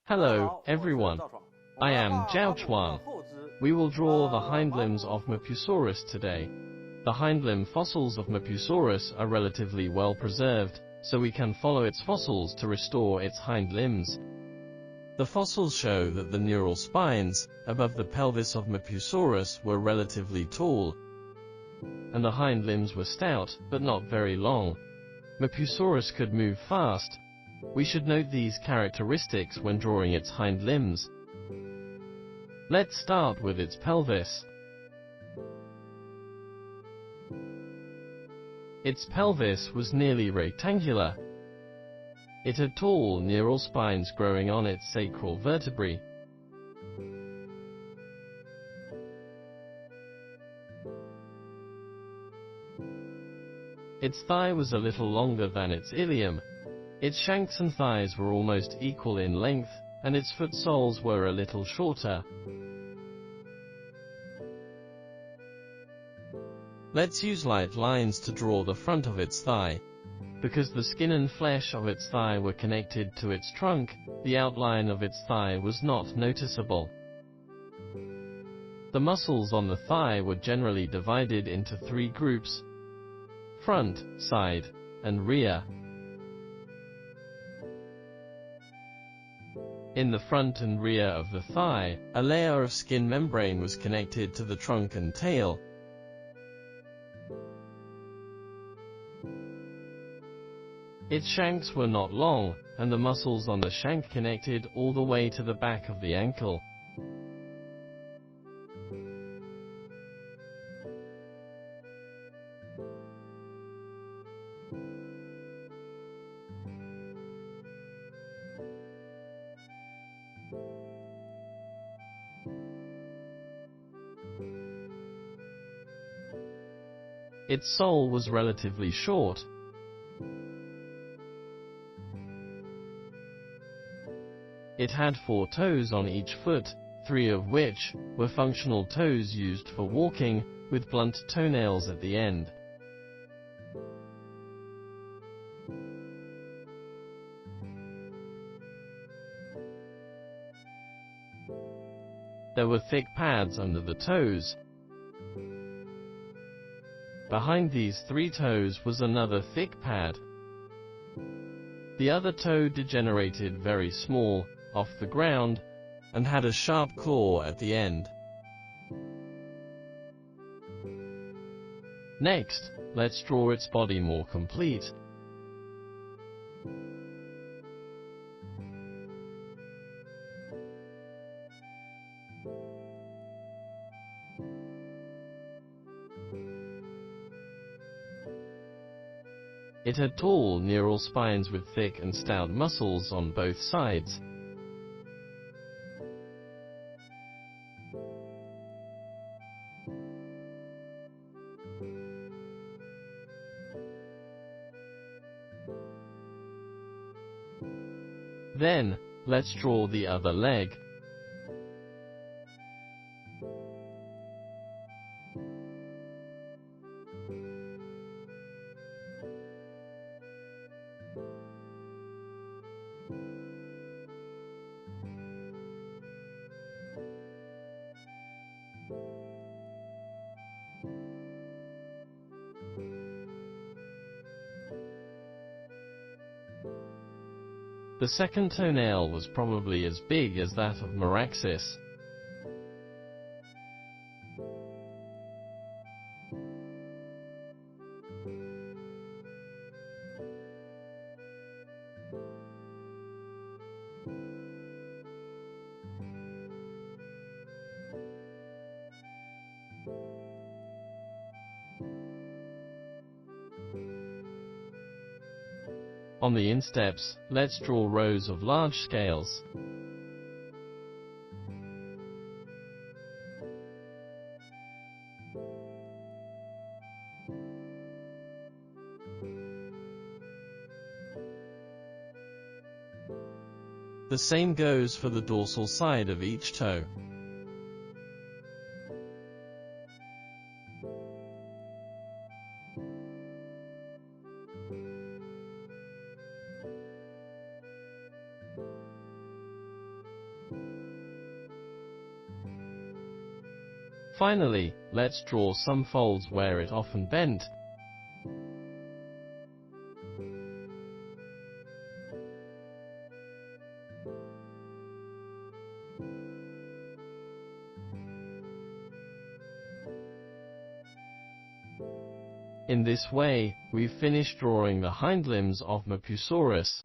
Hello, everyone. I am ZHAO Chuang. We will draw the hind limbs of Mapusaurus today. The hind limb fossils of Mapusaurus are relatively well preserved, so we can follow its fossils to restore its hind limbs. The fossils show that the neural spines, above the pelvis of Mapusaurus, were relatively tall, and the hind limbs were stout, but not very long. Mapusaurus could move fast. We should note these characteristics when drawing its hind limbs. Let's start with its pelvis. Its pelvis was nearly rectangular. It had tall neural spines growing on its sacral vertebrae. Its thigh was a little longer than its ilium. Its shanks and thighs were almost equal in length, and its foot soles were a little shorter. Let's use light lines to draw the front of its thigh. Because the skin and flesh of its thigh were connected to its trunk, the outline of its thigh was not noticeable. The muscles on the thigh were generally divided into three groups: front, side, and rear. In the front and rear of the thigh, a layer of skin membrane was connected to the trunk and tail. Its shanks were not long, and the muscles on the shank connected all the way to the back of the ankle. Its sole was relatively short. It had 4 toes on each foot, 3 of which were functional toes used for walking, with blunt toenails at the end. There were thick pads under the toes. Behind these 3 toes was another thick pad. The other toe degenerated very small, off the ground, and had a sharp claw at the end. Next, let's draw its body more complete. It had tall neural spines with thick and stout muscles on both sides. Then, let's draw the other leg. The second toenail was probably as big as that of Miraxis. On the insteps, let's draw rows of large scales. The same goes for the dorsal side of each toe. Finally, let's draw some folds where it often bent. In this way, we've finished drawing the hind limbs of Mapusaurus.